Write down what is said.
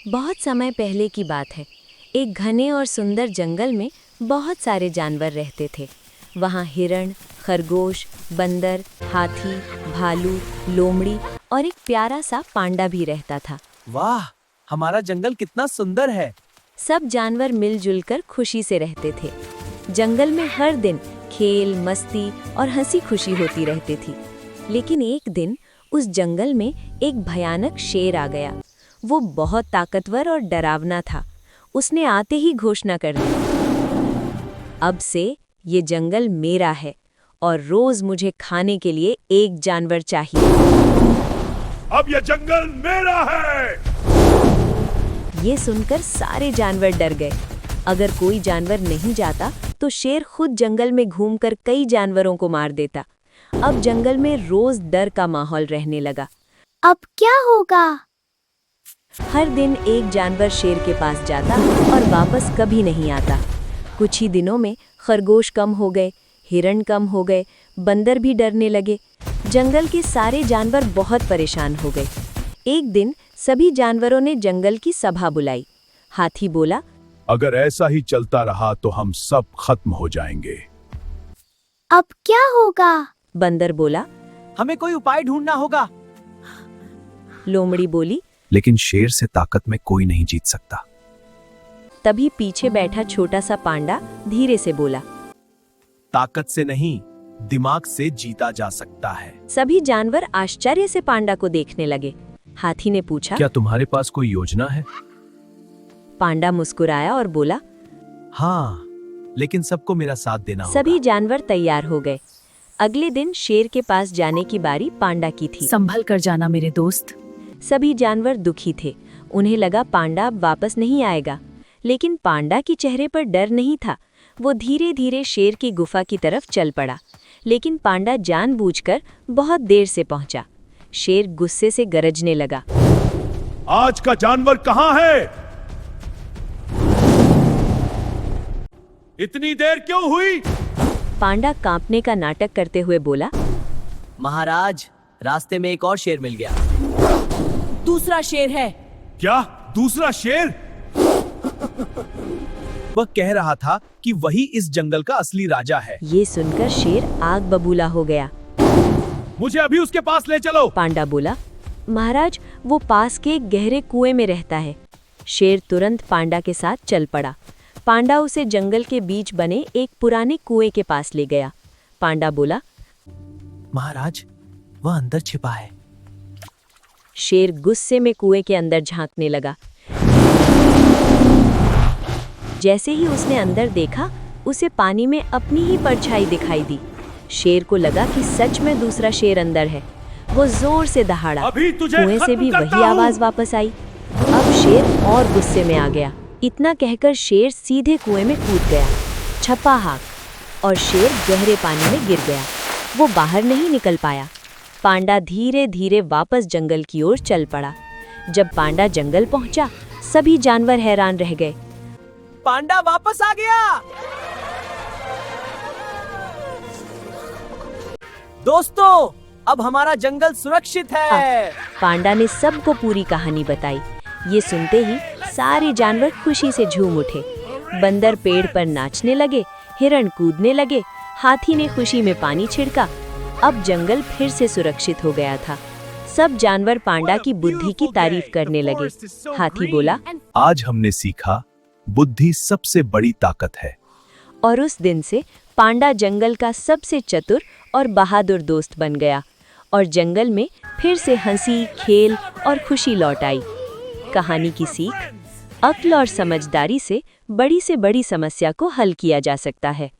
बहुत समय पहले की बात है। एक घने और सुंदर जंगल में बहुत सारे जानवर रहते थे। वहाँ हिरण, खरगोश, बंदर, हाथी, भालू, लोमड़ी और एक प्यारा सा पांडा भी रहता था। वाह, हमारा जंगल कितना सुंदर है। सब जानवर मिलजुल कर खुशी से रहते थे। जंगल में हर दिन खेल, मस्ती और हंसी खुशी होती रहती थी। लेकिन एक दिन उस जंगल में एक भयानक शेर आ गया। वो बहुत ताकतवर और डरावना था। उसने आते ही घोषणा कर दी, अब से ये जंगल मेरा है और रोज मुझे खाने के लिए एक जानवर चाहिए। अब ये जंगल मेरा है। ये सुनकर सारे जानवर डर गए। अगर कोई जानवर नहीं जाता तो शेर खुद जंगल में घूमकर कई जानवरों को मार देता। अब जंगल में रोज डर का माहौल रहने लगा। अब क्या होगा? हर दिन एक जानवर शेर के पास जाता और वापस कभी नहीं आता। कुछ ही दिनों में खरगोश कम हो गए, हिरण कम हो गए, बंदर भी डरने लगे। जंगल के सारे जानवर बहुत परेशान हो गए। एक दिन सभी जानवरों ने जंगल की सभा बुलाई। हाथी बोला, अगर ऐसा ही चलता रहा तो हम सब खत्म हो जाएंगे। अब क्या होगा? बंदर बोला। हमें कोई उपाय ढूंढना होगा। लोमड़ी बोली। लेकिन शेर से ताकत में कोई नहीं जीत सकता। तभी पीछे बैठा छोटा सा पांडा धीरे से बोला, ताकत से नहीं, दिमाग से जीता जा सकता है। सभी जानवर आश्चर्य से पांडा को देखने लगे। हाथी ने पूछा, क्या तुम्हारे पास कोई योजना है? पांडा मुस्कुराया और बोला, हाँ, लेकिन सबको मेरा साथ देना होगा। सभी जानवर तैयार हो गए। अगले दिन शेर के पास जाने की बारी पांडा की थी। संभल कर जाना मेरे दोस्त। सभी जानवर दुखी थे। उन्हें लगा पांडा अब वापस नहीं आएगा। लेकिन पांडा के चेहरे पर डर नहीं था। वो धीरे धीरे शेर की गुफा की तरफ चल पड़ा। लेकिन पांडा जानबूझकर बहुत देर से पहुंचा। शेर गुस्से से गरजने लगा, आज का जानवर कहाँ है? इतनी देर क्यों हुई? पांडा कांपने का नाटक करते हुए बोला, महाराज, रास्ते में एक और शेर मिल गया। दूसरा शेर है। क्या दूसरा शेर? वह कह रहा था कि वही इस जंगल का असली राजा है। ये सुनकर शेर आग बबूला हो गया। मुझे अभी उसके पास ले चलो। पांडा बोला, महाराज, वो पास के एक गहरे कुएं में रहता है। शेर तुरंत पांडा के साथ चल पड़ा। पांडा उसे जंगल के बीच बने एक पुराने कुएं के पास ले गया। पांडा बोला, महाराज, वह अंदर छिपा है। शेर गुस्से में कुएं के अंदर झांकने लगा। जैसे ही उसने अंदर देखा, उसे पानी में अपनी ही परछाई दिखाई दी। शेर को लगा कि सच में दूसरा शेर अंदर है। वो जोर से दहाड़ा। कुएं से भी वही आवाज वापस आई। अब शेर और गुस्से में आ गया। इतना कहकर शेर सीधे कुएं में कूद गया, छपा हाक, और शेर गहरे पानी में गिर गया। वो बाहर नहीं निकल पाया। पांडा धीरे धीरे वापस जंगल की ओर चल पड़ा। जब पांडा जंगल पहुंचा, सभी जानवर हैरान रह गए। पांडा वापस आ गया। दोस्तों, अब हमारा जंगल सुरक्षित है। पांडा ने सबको पूरी कहानी बताई। ये सुनते ही सारे जानवर खुशी से झूम उठे। बंदर पेड़ पर नाचने लगे, हिरण कूदने लगे, हाथी ने खुशी में पानी छिड़का। अब जंगल फिर से सुरक्षित हो गया था। सब जानवर पांडा की बुद्धि की तारीफ करने लगे। हाथी बोला, आज हमने सीखा, बुद्धि सबसे बड़ी ताकत है। और उस दिन से पांडा जंगल का सबसे चतुर और बहादुर दोस्त बन गया। और जंगल में फिर से हंसी, खेल और खुशी लौट आई। कहानी की सीख, अक्ल और समझदारी से बड़ी समस्या को हल किया जा सकता है।